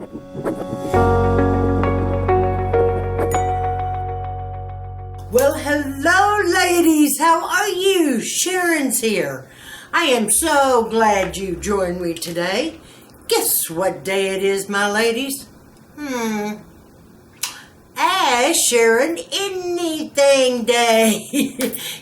Well, hello ladies, how are you? Sharon's here. I am so glad you joined me today. Guess what day it is, my ladies? Ask Sharon Anything Day.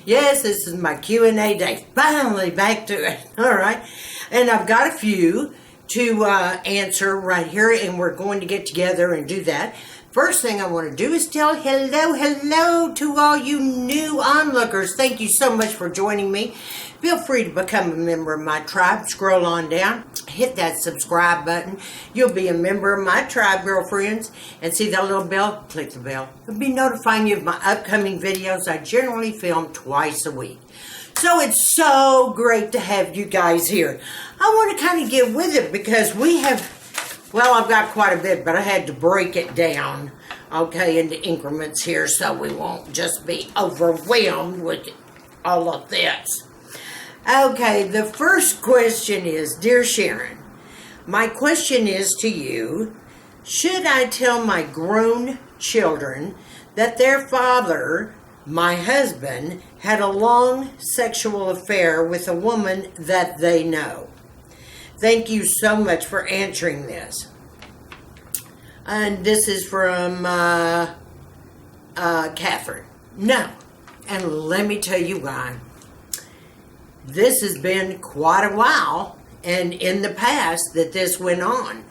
Yes, this is my Q&A day. Finally back to it. All right. And I've got a few to answer right here, and we're going to get together and do that. First thing I want to do is tell hello to all you new onlookers. Thank you so much for joining me. Feel free to become a member of my tribe. Scroll on down, hit that subscribe button. You'll be a member of my tribe, girlfriends. And see that little bell? Click the bell. It'll be notifying you of my upcoming videos. I generally film twice a week. So it's so great to have you guys here. I want to kind of get with it because we have, well, I've got quite a bit, but I had to break it down, okay, into increments here so we won't just be overwhelmed with all of this. Okay, the first question is, Dear Sharon, my question is to you, should I tell my grown children that their father, my husband, had a long sexual affair with a woman that they know? Thank you so much for answering this. And this is from Catherine. No. And let me tell you why. This has been quite a while, and in the past that this went on.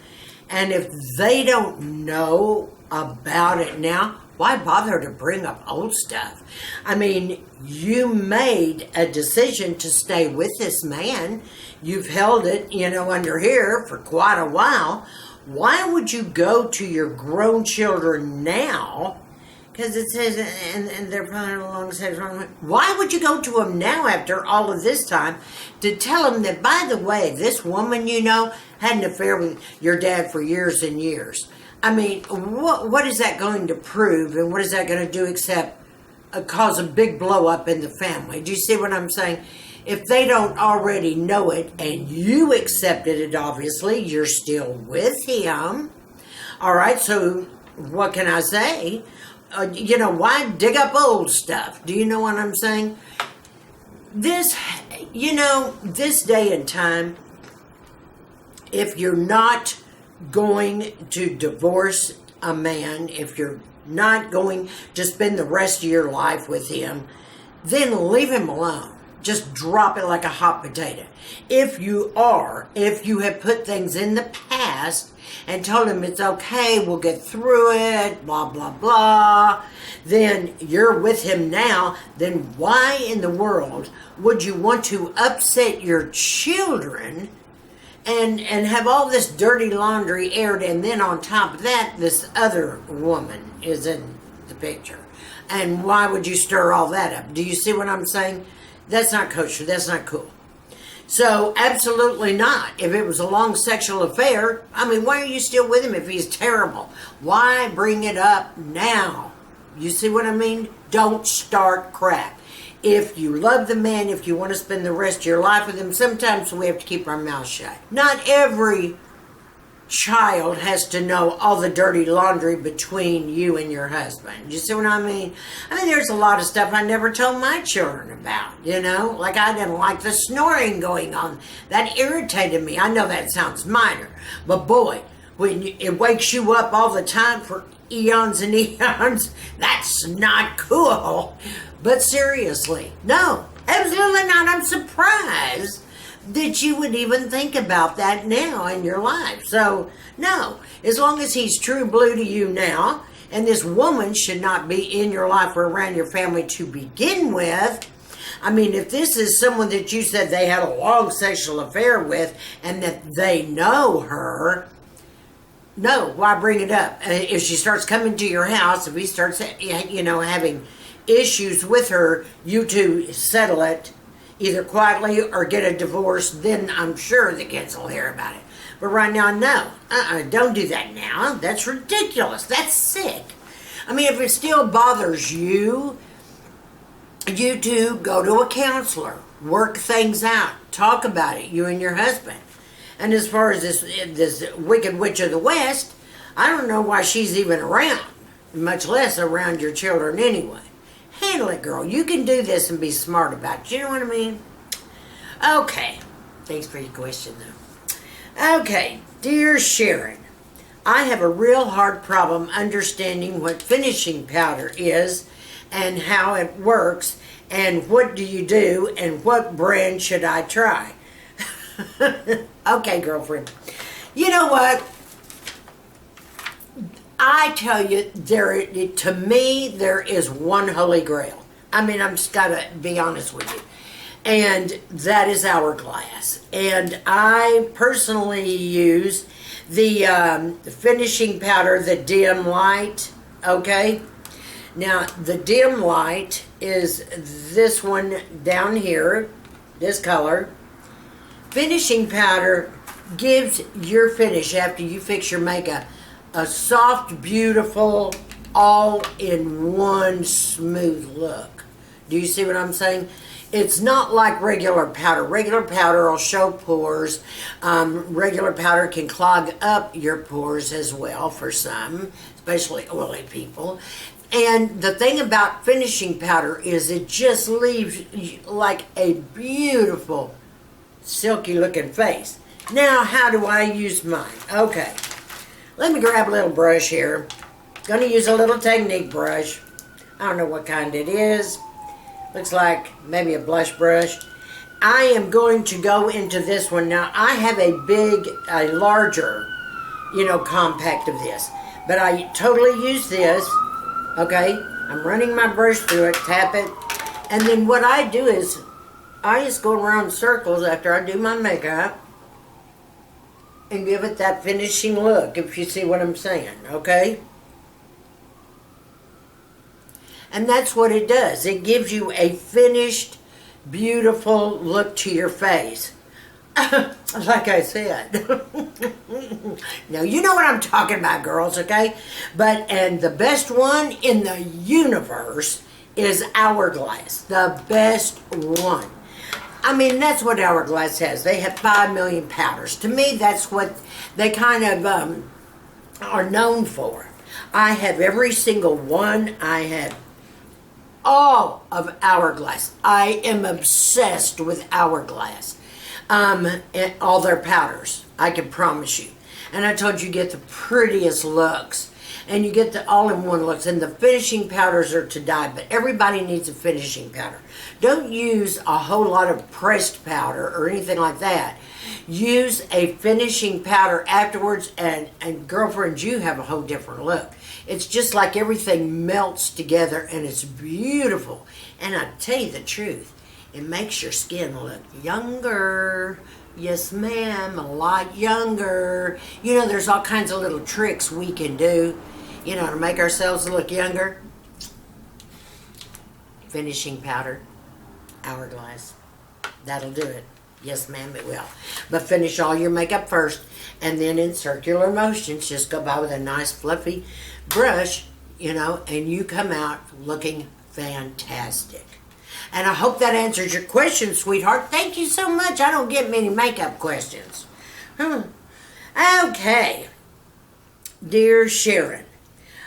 And if they don't know about it now, why bother to bring up old stuff? I mean, you made a decision to stay with this man. You've held it, under here for quite a while. Why would you go to your grown children now? Because it says, and they're probably along the same line. Why would you go to them now after all of this time to tell them that, by the way, this woman had an affair with your dad for years and years? I mean, what is that going to prove, and what is that going to do except cause a big blow up in the family? Do you see what I'm saying? If they don't already know it, and you accepted it, obviously, you're still with him. All right, so what can I say? Why dig up old stuff? Do you know what I'm saying? This day and time, if you're not going to divorce a man, if you're not going to spend the rest of your life with him, then leave him alone. Just drop it like a hot potato. If you have put things in the past and told him it's okay, we'll get through it, blah, blah, blah, then you're with him now, then why in the world would you want to upset your children and have all this dirty laundry aired, and then on top of that, this other woman is in the picture? And why would you stir all that up? Do you see what I'm saying? That's not kosher. That's not cool. So, absolutely not. If it was a long sexual affair, why are you still with him if he's terrible? Why bring it up now? You see what I mean? Don't start crap. If you love the man, if you want to spend the rest of your life with him, sometimes we have to keep our mouths shut. Not every child has to know all the dirty laundry between you and your husband. You see what I mean? There's a lot of stuff I never told my children about, Like I didn't like the snoring going on. That irritated me. I know that sounds minor, but boy, when it wakes you up all the time for eons and eons, that's not cool. But seriously, no, absolutely not. I'm surprised that you would even think about that now in your life. So, no, as long as he's true blue to you now, and this woman should not be in your life or around your family to begin with. If this is someone that you said they had a long sexual affair with and that they know her, no, why bring it up? If she starts coming to your house, if he starts, having issues with her, you two settle it, either quietly or get a divorce, then I'm sure the kids will hear about it. But right now, no. Don't do that now. That's ridiculous. That's sick. If it still bothers you, you two go to a counselor. Work things out. Talk about it, you and your husband. And as far as this Wicked Witch of the West, I don't know why she's even around, much less around your children anyway. Handle it, girl. You can do this and be smart about it. You know what I mean? Okay. Thanks for your question, though. Okay. Dear Sharon, I have a real hard problem understanding what finishing powder is and how it works and what do you do and what brand should I try. Okay, girlfriend. You know what? I tell you, to me, there is one holy grail. I mean, I'm just got to be honest with you. And that is Hourglass. And I personally use the finishing powder, the Dim Light, okay? Now, the Dim Light is this one down here, this color. Finishing powder gives your finish after you fix your makeup a soft, beautiful, all-in-one smooth look. Do you see what I'm saying? It's not like regular powder. Regular powder will show pores. Regular powder can clog up your pores as well for some, especially oily people. And the thing about finishing powder is it just leaves like a beautiful, silky looking face. Now, how do I use mine? Okay. Let me grab a little brush here. Going to use a little Technique brush. I don't know what kind it is. Looks like maybe a blush brush. I am going to go into this one. Now, I have a larger, compact of this. But I totally use this. Okay? I'm running my brush through it, tap it. And then what I do is, I just go around in circles after I do my makeup and give it that finishing look, if you see what I'm saying, okay? And that's what it does. It gives you a finished, beautiful look to your face. Like I said. Now, you know what I'm talking about, girls, okay? And the best one in the universe is Hourglass. The best one. I mean, that's what Hourglass has. They have 5 million powders. To me, that's what they kind of are known for. I have every single one. I have all of Hourglass. I am obsessed with Hourglass. And all their powders, I can promise you. And I told you get the prettiest looks. And you get the all-in-one looks. And the finishing powders are to die. But everybody needs a finishing powder. Don't use a whole lot of pressed powder or anything like that. Use a finishing powder afterwards. And girlfriends, you have a whole different look. It's just like everything melts together. And it's beautiful. And I tell you the truth. It makes your skin look younger. Yes, ma'am. A lot younger. There's all kinds of little tricks we can do, to make ourselves look younger. Finishing powder. Hourglass. That'll do it. Yes, ma'am, it will. But finish all your makeup first. And then in circular motions, just go by with a nice fluffy brush, and you come out looking fantastic. And I hope that answers your question, sweetheart. Thank you so much. I don't get many makeup questions. Okay. Dear Sharon,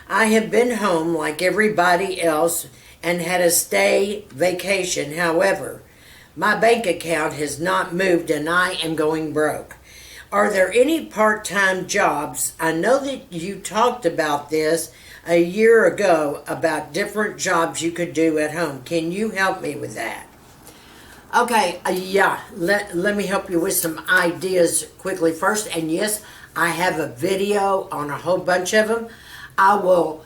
I have been home like everybody else and had a stay vacation. However, my bank account has not moved and I am going broke. Are there any part-time jobs? I know that you talked about this a year ago about different jobs you could do at home. Can you help me with that? Okay, yeah, let me help you with some ideas quickly first. And yes, I have a video on a whole bunch of them. I will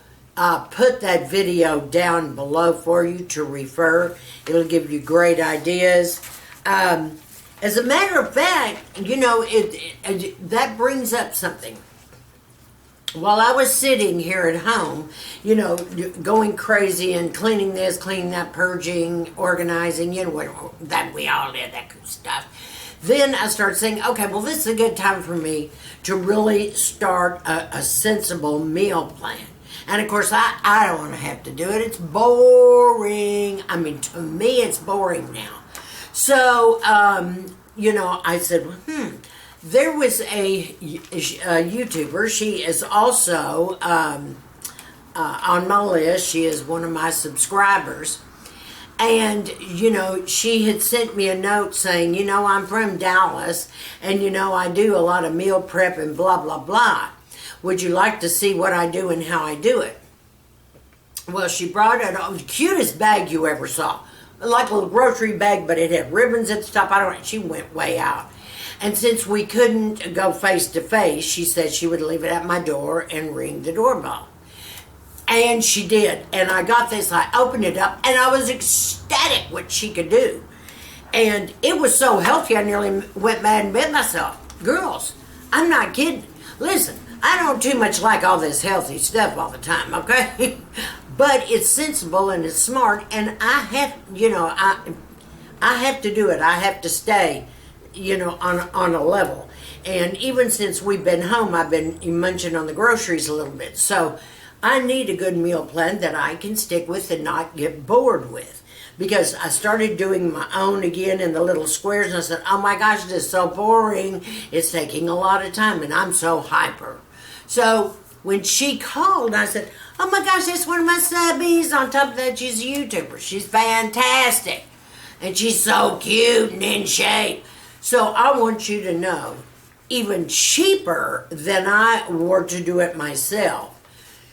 put that video down below for you to refer. It'll give you great ideas. As a matter of fact, that brings up something. While I was sitting here at home, going crazy and cleaning this, cleaning that, purging, organizing, that we all did, that kind of stuff. Then I started saying, okay, well, this is a good time for me to really start a sensible meal plan. And of course, I don't want to have to do it. It's boring. I mean, to me, it's boring now. So, I said, there was a YouTuber. She is also on my list. She is one of my subscribers. And, she had sent me a note saying, I'm from Dallas, and, I do a lot of meal prep and blah, blah, blah. Would you like to see what I do and how I do it? Well, she brought the cutest bag you ever saw. Like a little grocery bag, but it had ribbons at the top. She went way out. And since we couldn't go face to face, she said she would leave it at my door and ring the doorbell. And she did. And I got this, I opened it up, and I was ecstatic what she could do. And it was so healthy, I nearly went mad and bit myself. Girls, I'm not kidding. Listen, I don't too much like all this healthy stuff all the time, okay? But it's sensible and it's smart, and I have, I have to do it. I have to stay, on a level. And even since we've been home, I've been munching on the groceries a little bit. So I need a good meal plan that I can stick with and not get bored with. Because I started doing my own again in the little squares, and I said, oh my gosh, this is so boring. It's taking a lot of time, and I'm so hyper. So when she called, I said, oh my gosh, that's one of my subbies. On top of that, she's a YouTuber. She's fantastic. And she's so cute and in shape. So I want you to know, even cheaper than I were to do it myself,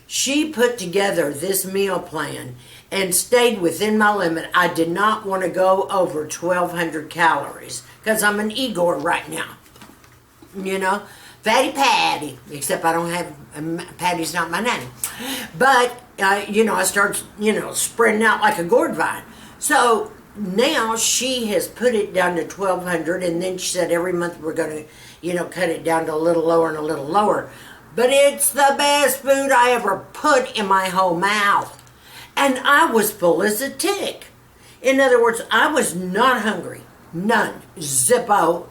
she put together this meal plan and stayed within my limit. I did not want to go over 1,200 calories because I'm an Igor right now. Fatty Patty, except I don't have, Patty's not my name. But, I started, spreading out like a gourd vine. So now she has put it down to 1,200, and then she said every month we're going to, cut it down to a little lower and a little lower. But it's the best food I ever put in my whole mouth. And I was full as a tick. In other words, I was not hungry. None. Zippo.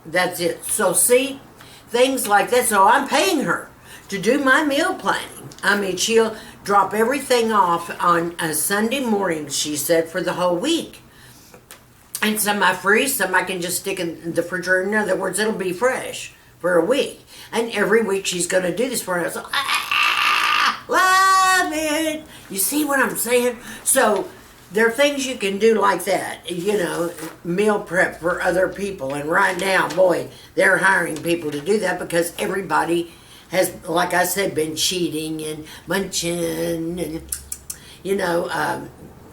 That's it. So see, things like that. So I'm paying her to do my meal planning. I mean, she'll drop everything off on a Sunday morning, she said, for the whole week. And some I freeze, some I can just stick in the refrigerator. In other words, it'll be fresh for a week. And every week she's going to do this for us. So, love it. You see what I'm saying? So there are things you can do like that, meal prep for other people. And right now, boy, they're hiring people to do that because everybody has, like I said, been cheating and munching and,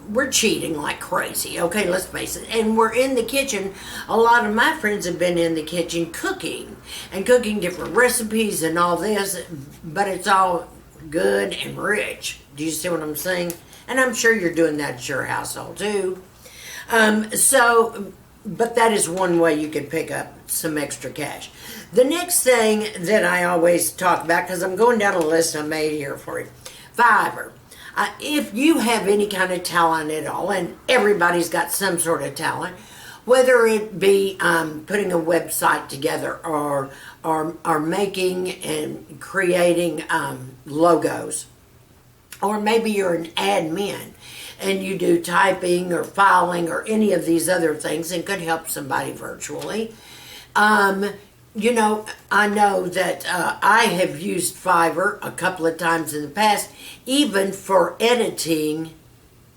we're cheating like crazy. Okay, let's face it. And we're in the kitchen. A lot of my friends have been in the kitchen cooking and cooking different recipes and all this, but it's all good and rich. Do you see what I'm saying? And I'm sure you're doing that at your household too. But that is one way you could pick up some extra cash. The next thing that I always talk about, because I'm going down a list I made here for you, Fiverr. If you have any kind of talent at all, and everybody's got some sort of talent, whether it be putting a website together or making and creating logos, or maybe you're an admin and you do typing or filing or any of these other things and could help somebody virtually. I know that I have used Fiverr a couple of times in the past, even for editing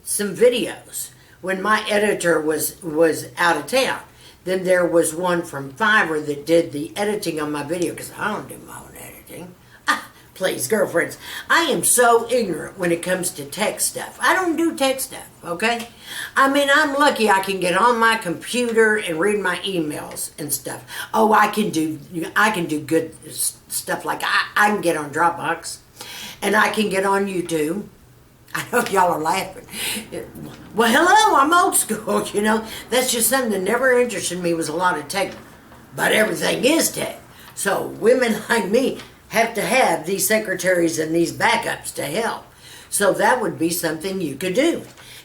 some videos. When my editor was out of town, then there was one from Fiverr that did the editing on my video, because I don't do my own editing. Please, girlfriends, I am so ignorant when it comes to tech stuff. I don't do tech stuff, okay? I mean, I'm lucky I can get on my computer and read my emails and stuff. Oh, I can do good stuff like I can get on Dropbox, and I can get on YouTube. I know y'all are laughing. Well, hello, I'm old school, That's just something that never interested me, was a lot of tech. But everything is tech. So women like me have to have these secretaries and these backups to help. So that would be something you could do.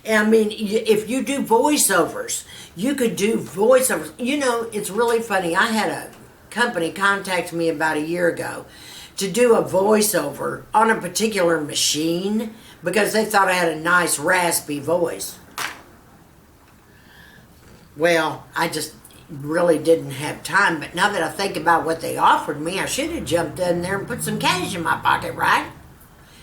I mean, if you do voiceovers, you could do voiceovers. It's really funny. I had a company contact me about a year ago to do a voiceover on a particular machine because they thought I had a nice raspy voice. Well, really didn't have time. But now that I think about what they offered me, I should have jumped in there and put some cash in my pocket, right?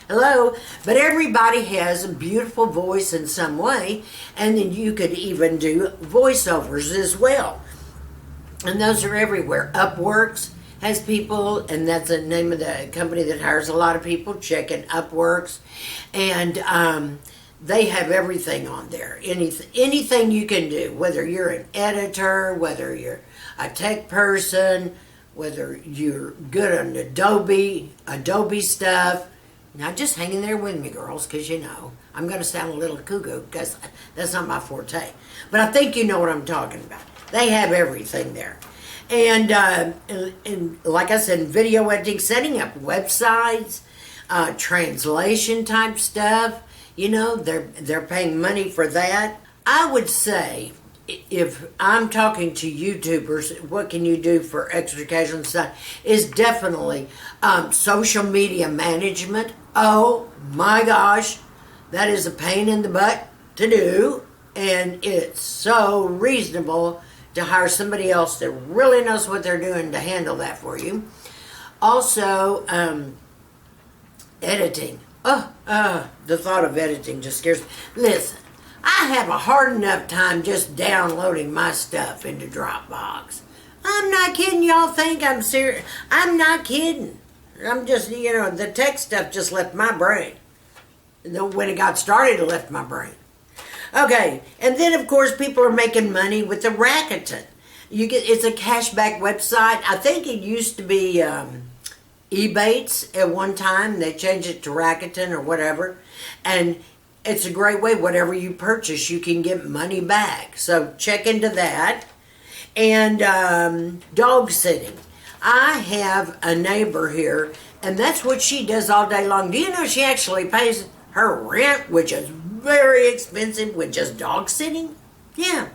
Hello? But everybody has a beautiful voice in some way, and then you could even do voiceovers as well. And those are everywhere. Upworks has people, and that's the name of the company that hires a lot of people. Check it, Upworks. And they have everything on there. Anything you can do, whether you're an editor, whether you're a tech person, whether you're good on Adobe stuff. Now, just hang in there with me, girls, because you know, I'm going to sound a little cuckoo because that's not my forte. But I think you know what I'm talking about. They have everything there. And like I said, video editing, setting up websites, translation type stuff, you know, they're paying money for that. I would say, if I'm talking to YouTubers, what can you do for education stuff, is definitely social media management. Oh my gosh, that is a pain in the butt to do, and it's so reasonable to hire somebody else that really knows what they're doing to handle that for you. Also, editing. The thought of editing just scares me. Listen, I have a hard enough time just downloading my stuff into Dropbox. I'm not kidding. Y'all think I'm serious? I'm not kidding. I'm just, you know, the tech stuff just left my brain. When it got started, it left my brain. Okay, and then of course people are making money with the Rakuten. It's a cashback website. I think it used to be Ebates at one time. They changed it to Rakuten or whatever, and it's a great way. Whatever you purchase, you can get money back. So check into that. And dog sitting. I have a neighbor here, and that's what she does all day long. Do you know she actually pays her rent, which is very expensive, with just dog sitting? Yeah.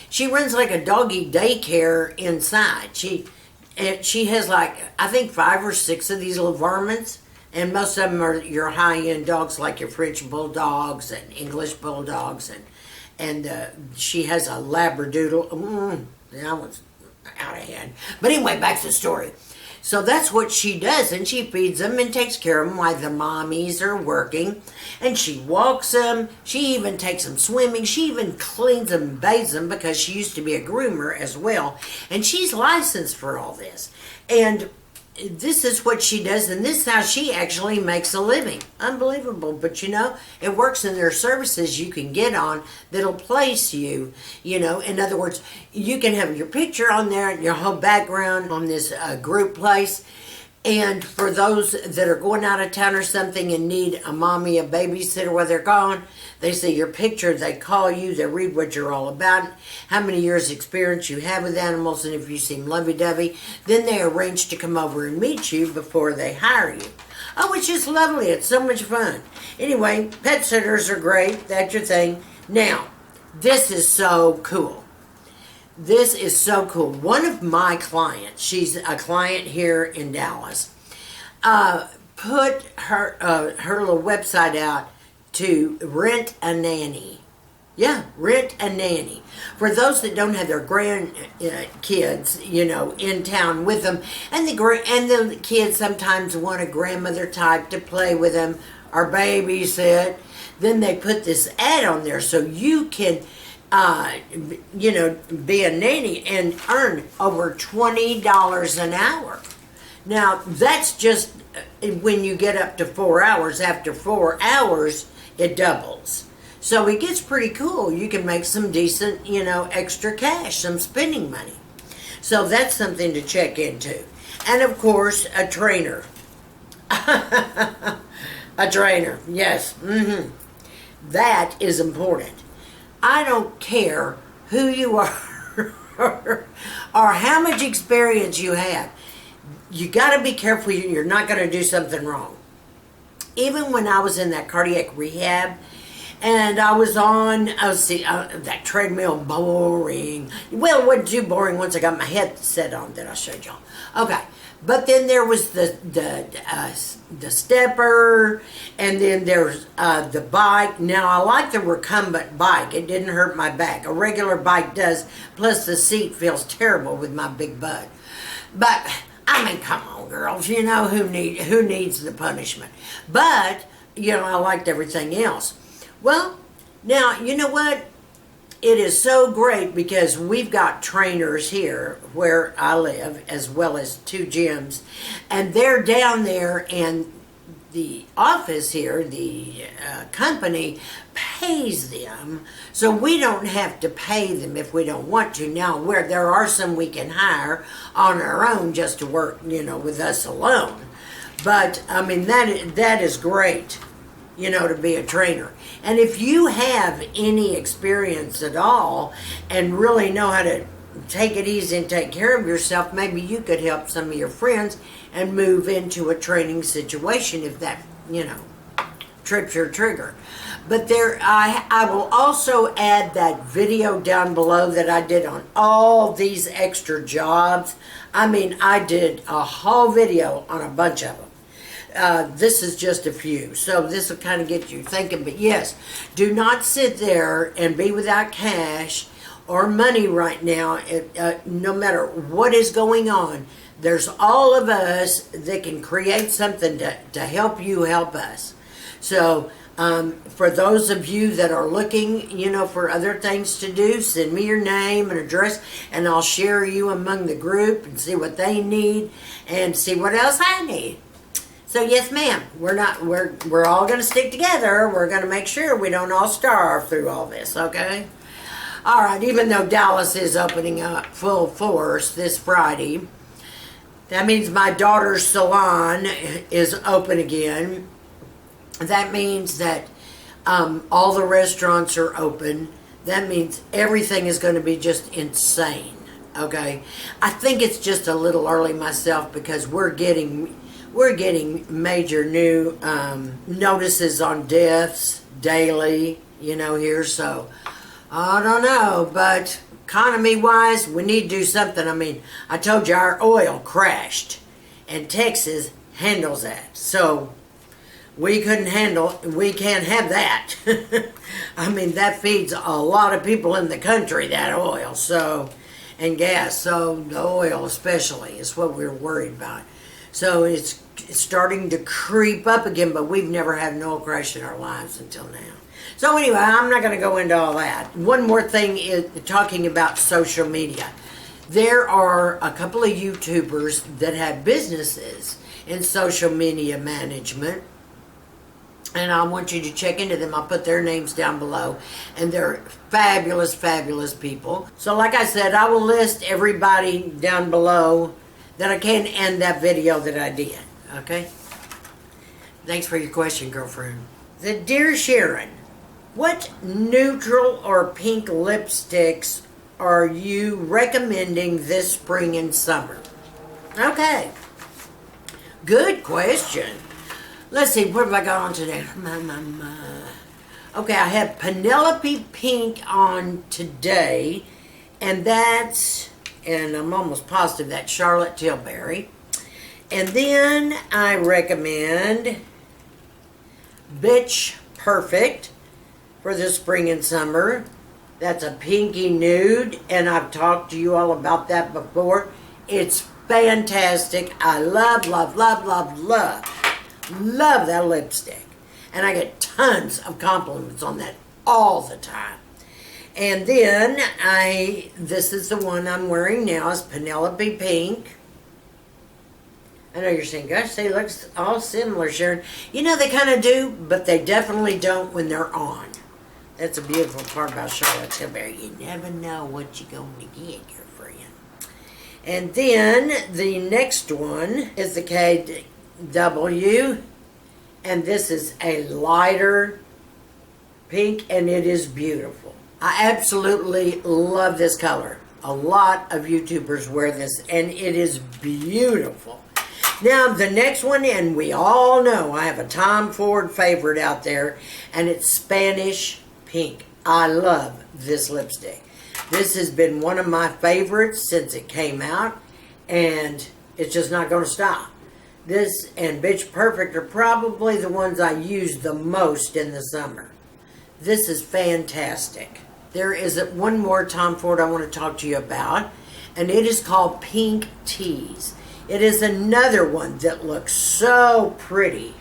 She runs like a doggy daycare inside. She has like, I think 5 or 6 of these little varmints, and most of them are your high-end dogs, like your French bulldogs and English bulldogs, and she has a labradoodle. That one's out of hand. But anyway, back to the story. So that's what she does, and she feeds them and takes care of them while the mommies are working, and she walks them. She even takes them swimming. She even cleans them and bathes them, because she used to be a groomer as well, and she's licensed for all this. And this is what she does, and this is how she actually makes a living. Unbelievable. But you know, it works in their services you can get on that'll place you, you know. In other words, you can have your picture on there and your whole background on this group place. And for those that are going out of town or something and need a mommy, a babysitter while they're gone, they see your picture, they call you, they read what you're all about, how many years experience you have with animals, and if you seem lovey-dovey, then they arrange to come over and meet you before they hire you. Oh, it's just lovely. It's so much fun. Anyway, pet sitters are great. That's your thing. Now, this is so cool. This is so cool. One of my clients, she's a client here in Dallas, put her little website out to rent a nanny. Yeah, rent a nanny. For those that don't have their grandkids, you know, in town with them, and the kids sometimes want a grandmother type to play with them or babysit, then they put this ad on there so you can you know, be a nanny and earn over $20 an hour. Now, that's just when you get up to 4 hours. After 4 hours, it doubles. So it gets pretty cool. You can make some decent, you know, extra cash, some spending money. So that's something to check into. And of course, a trainer. A trainer, yes. That is important. I don't care who you are or how much experience you have. You got to be careful you're not going to do something wrong. Even when I was in that cardiac rehab and I was on, that treadmill, boring. Well, it wasn't too boring once I got my headset on that I showed y'all. Okay, But then there was the stepper, and then there's the bike. Now, I like the recumbent bike. It didn't hurt my back. A regular bike does, plus the seat feels terrible with my big butt. But, I mean, come on, girls. You know who needs the punishment. But, you know, I liked everything else. Well, now, you know what? It is so great because we've got trainers here where I live, as well as 2 gyms, and they're down there, and the office here, the company, pays them, so we don't have to pay them if we don't want to. Now, where there are some we can hire on our own just to work, you know, with us alone. But, I mean, that is great, you know, to be a trainer. And if you have any experience at all and really know how to take it easy and take care of yourself, maybe you could help some of your friends and move into a training situation if that, you know, trips your trigger. But there, I will also add that video down below that I did on all these extra jobs. I mean, I did a whole video on a bunch of them. This is just a few, so this will kind of get you thinking. But yes, do not sit there and be without cash or money right now. No matter what is going on, there's all of us that can create something to help you help us. So for those of you that are looking, you know, for other things to do, send me your name and address, and I'll share you among the group and see what they need and see what else I need. So yes, ma'am, we're all going to stick together. We're going to make sure we don't all starve through all this, okay? All right, even though Dallas is opening up full force this Friday, that means my daughter's salon is open again. That means that all the restaurants are open. That means everything is going to be just insane, okay? I think it's just a little early myself because we're getting major new notices on deaths daily, you know, here. So, I don't know, but economy-wise, we need to do something. I mean, I told you our oil crashed, and Texas handles that. So, we can't have that. I mean, that feeds a lot of people in the country, that oil, so, and gas. So, the oil especially is what we're worried about. So it's starting to creep up again, but we've never had an oil crash in our lives until now. So anyway, I'm not going to go into all that. One more thing is talking about social media. There are a couple of YouTubers that have businesses in social media management, and I want you to check into them. I'll put their names down below, and they're fabulous, fabulous people. So like I said, I will list everybody down below that I can, and that video that I did, okay? Thanks for your question, girlfriend. The Dear Sharon, what neutral or pink lipsticks are you recommending this spring and summer? Okay, good question. Let's see, what have I got on today? Okay, I have Penelope Pink on today, and that's, and I'm almost positive that's Charlotte Tilbury. And then I recommend Bitch Perfect for the spring and summer. That's a pinky nude, and I've talked to you all about that before. It's fantastic. I love, love, love, love, love, love that lipstick. And I get tons of compliments on that all the time. And then this is the one I'm wearing now, is Penelope Pink. I know you're saying, gosh, they look all similar, Sharon. You know, they kind of do, but they definitely don't when they're on. That's a beautiful part about Charlotte Tilbury. You never know what you're going to get, girlfriend. And then the next one is the KW. And this is a lighter pink, and it is beautiful. I absolutely love this color. A lot of YouTubers wear this, and it is beautiful. Now, the next one, and we all know I have a Tom Ford favorite out there, and it's Spanish Pink. I love this lipstick. This has been one of my favorites since it came out, and It's just not going to stop. This and Bitch Perfect are probably the ones I use the most in the summer. This is fantastic. There is one more Tom Ford I want to talk to you about, and it is called Pink Tease. It is another one that looks so pretty.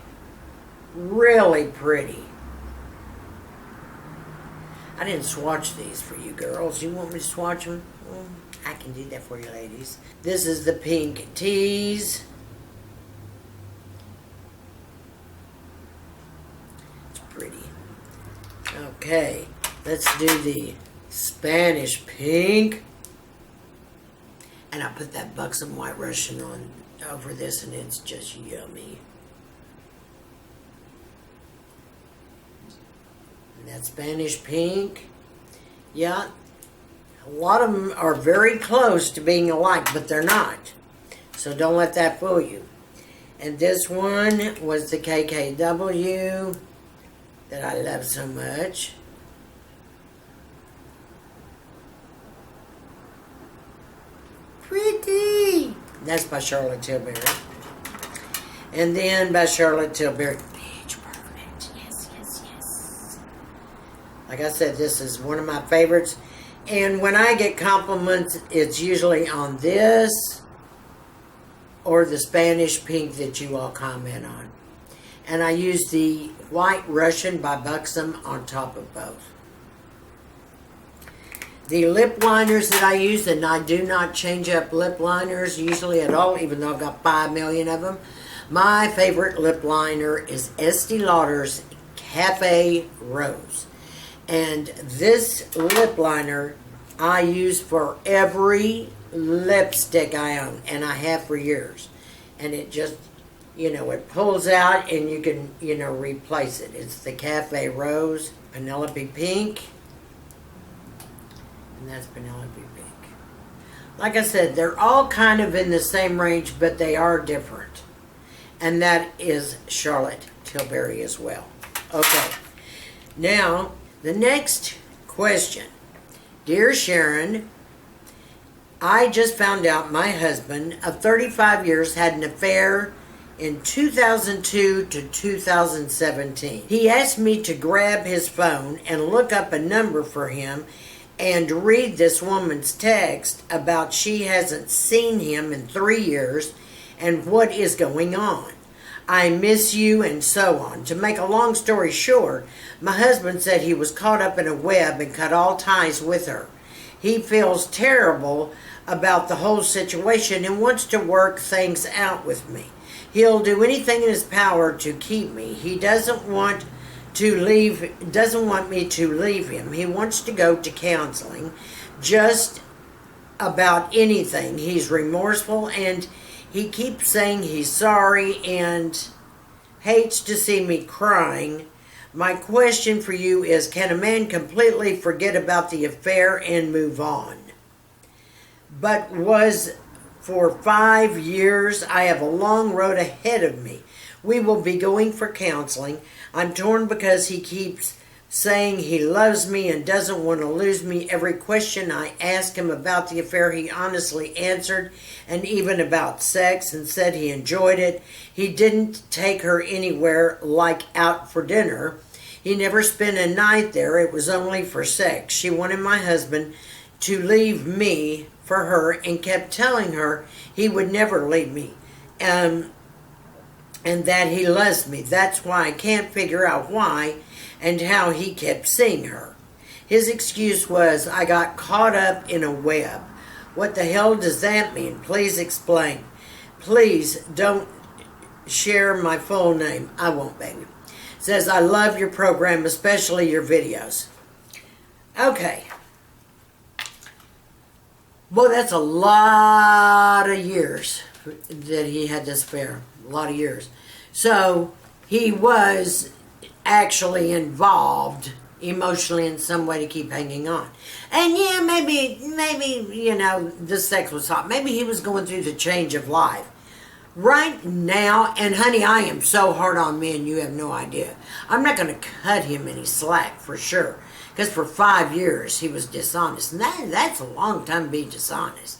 Really pretty. I didn't swatch these for you girls. You want me to swatch them? Well, I can do that for you ladies. This is the Pink Tease. It's pretty. Okay, let's do the Spanish Pink. And I put that Buxom White Russian on over this, and it's just yummy. And that Spanish Pink, yeah, a lot of them are very close to being alike, but they're not. So don't let that fool you. And this one was the KKW that I love so much. Pretty. That's by Charlotte Tilbury. And then by Charlotte Tilbury, Bitch Perfect. Yes, yes, yes. Like I said, this is one of my favorites. And when I get compliments, it's usually on this or the Spanish Pink that you all comment on. And I use the White Russian by Buxom on top of both. The lip liners that I use, and I do not change up lip liners usually at all, even though I've got 5 million of them. My favorite lip liner is Estee Lauder's Cafe Rose. And this lip liner I use for every lipstick I own, and I have for years. And it just, you know, it pulls out and you can, you know, replace it. It's the Cafe Rose, Penelope Pink. And that's Penelope Pink. Like I said, they're all kind of in the same range, but they are different. And that is Charlotte Tilbury as well. Okay. Now, the next question. Dear Sharon, I just found out my husband of 35 years had an affair in 2002 to 2017. He asked me to grab his phone and look up a number for him and read this woman's text about she hasn't seen him in 3 years and what is going on. I miss you and so on. To make a long story short, my husband said he was caught up in a web and cut all ties with her. He feels terrible about the whole situation and wants to work things out with me. He'll do anything in his power to keep me. He doesn't want me to leave him. He wants to go to counseling just about anything. He's remorseful and he keeps saying he's sorry and hates to see me crying. My question for you is, can a man completely forget about the affair and move on? But was for 5 years. I have a long road ahead of me. We will be going for counseling. I'm torn because he keeps saying he loves me and doesn't want to lose me. Every question I ask him about the affair, he honestly answered, and even about sex, and said he enjoyed it. He didn't take her anywhere like out for dinner. He never spent a night there. It was only for sex. She wanted my husband to leave me for her and kept telling her he would never leave me. And that he loves me. That's why I can't figure out why and how he kept seeing her. His excuse was, I got caught up in a web. What the hell does that mean? Please explain. Please don't share my full name. I won't, baby. Says, I love your program, especially your videos. Okay. Well, that's a lot of years that he had this affair. A lot of years. So he was actually involved emotionally in some way to keep hanging on. And yeah, maybe, you know, the sex was hot. Maybe he was going through the change of life. Right now, and honey, I am so hard on men, you have no idea. I'm not going to cut him any slack for sure. Because for 5 years he was dishonest. And that's a long time to be dishonest.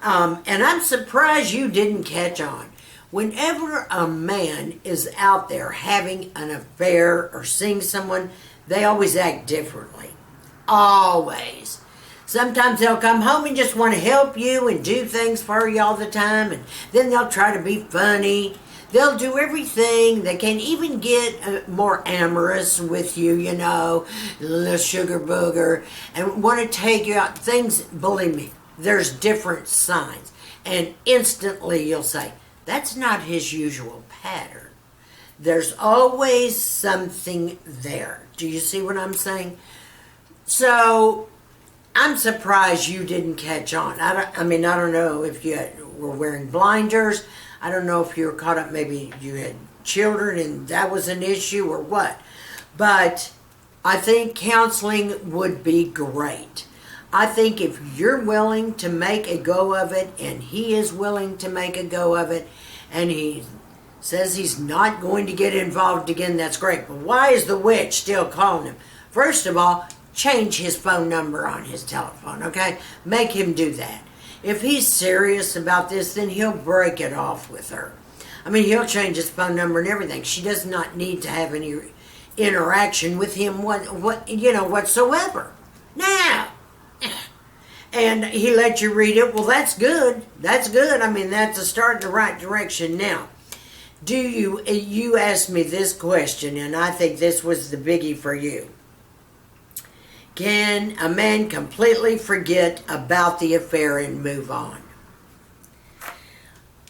And I'm surprised you didn't catch on. Whenever a man is out there having an affair or seeing someone, they always act differently. Always. Sometimes they'll come home and just want to help you and do things for you all the time, and then they'll try to be funny. They'll do everything. They can even get more amorous with you, you know, a little sugar booger, and want to take you out. Things, believe me, there's different signs. And instantly you'll say, that's not his usual pattern. There's always something there. Do you see what I'm saying? So I'm surprised you didn't catch on. I don't know if you were wearing blinders. I don't know if you were caught up, maybe you had children and that was an issue or what. But I think counseling would be great. I think if you're willing to make a go of it, and he is willing to make a go of it, and he says he's not going to get involved again, that's great. But why is the witch still calling him? First of all, change his phone number on his telephone, okay? Make him do that. If he's serious about this, then he'll break it off with her. I mean, he'll change his phone number and everything. She does not need to have any interaction with him whatsoever. Now, and he let you read it. Well, that's good. That's good. I mean, that's a start in the right direction. Now, you asked me this question, and I think this was the biggie for you. Can a man completely forget about the affair and move on?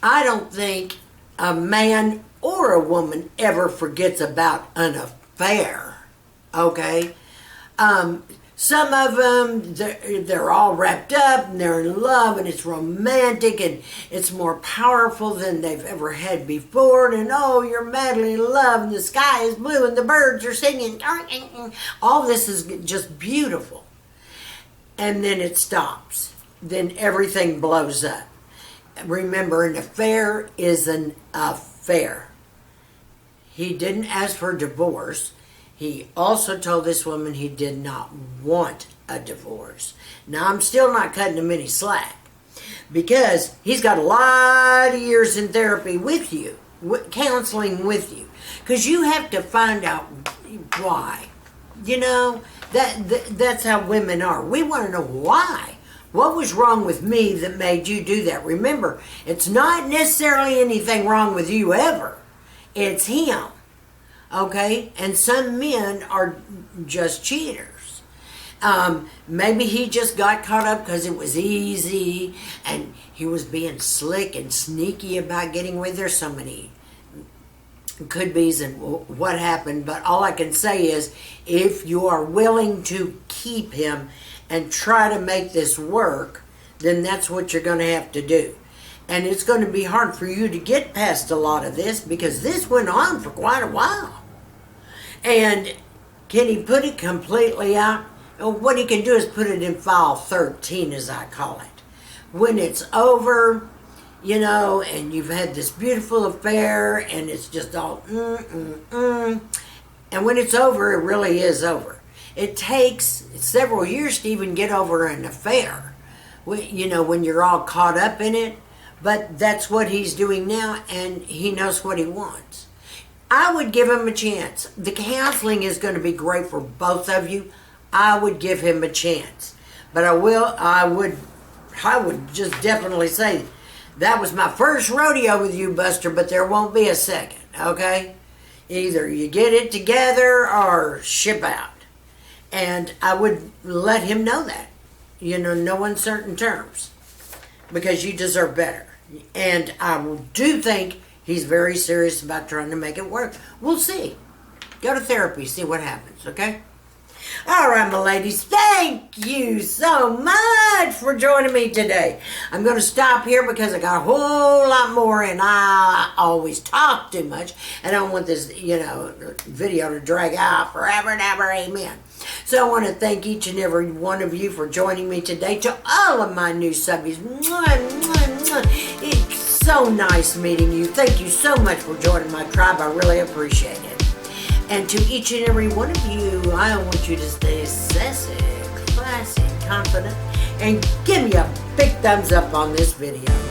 I don't think a man or a woman ever forgets about an affair, okay? Some of them, they're all wrapped up and they're in love and it's romantic and it's more powerful than they've ever had before. And oh, you're madly in love and the sky is blue and the birds are singing. All this is just beautiful. And then it stops. Then everything blows up. Remember, an affair is an affair. He didn't ask for divorce. He also told this woman he did not want a divorce. Now, I'm still not cutting him any slack because he's got a lot of years in therapy with you, counseling with you, because you have to find out why. You know, that's how women are. We want to know why. What was wrong with me that made you do that? Remember, it's not necessarily anything wrong with you ever. It's him. Okay, and some men are just cheaters. Maybe he just got caught up because it was easy and he was being slick and sneaky about getting away. There's so many could be's and what happened, but all I can say is if you are willing to keep him and try to make this work, then that's what you're going to have to do. And it's going to be hard for you to get past a lot of this because this went on for quite a while. And can he put it completely out? What he can do is put it in file 13, as I call it. When it's over, you know, and you've had this beautiful affair, and it's just all And when it's over, it really is over. It takes several years to even get over an affair, you know, when you're all caught up in it. But that's what he's doing now, and he knows what he wants. I would give him a chance. The counseling is going to be great for both of you. I would give him a chance. But I would just definitely say, that was my first rodeo with you, Buster, but there won't be a second, okay? Either you get it together or ship out. And I would let him know that. You know, no uncertain terms. Because you deserve better. And I do think he's very serious about trying to make it work. We'll see. Go to therapy, see what happens, okay? All right, my ladies, thank you so much for joining me today. I'm going to stop here because I got a whole lot more, and I always talk too much. I don't want this, video to drag out forever and ever, amen. So I want to thank each and every one of you for joining me today. To all of my new subbies, it's so nice meeting you. Thank you so much for joining my tribe. I really appreciate it. And to each and every one of you, I want you to stay sassy, classy, confident, and give me a big thumbs up on this video.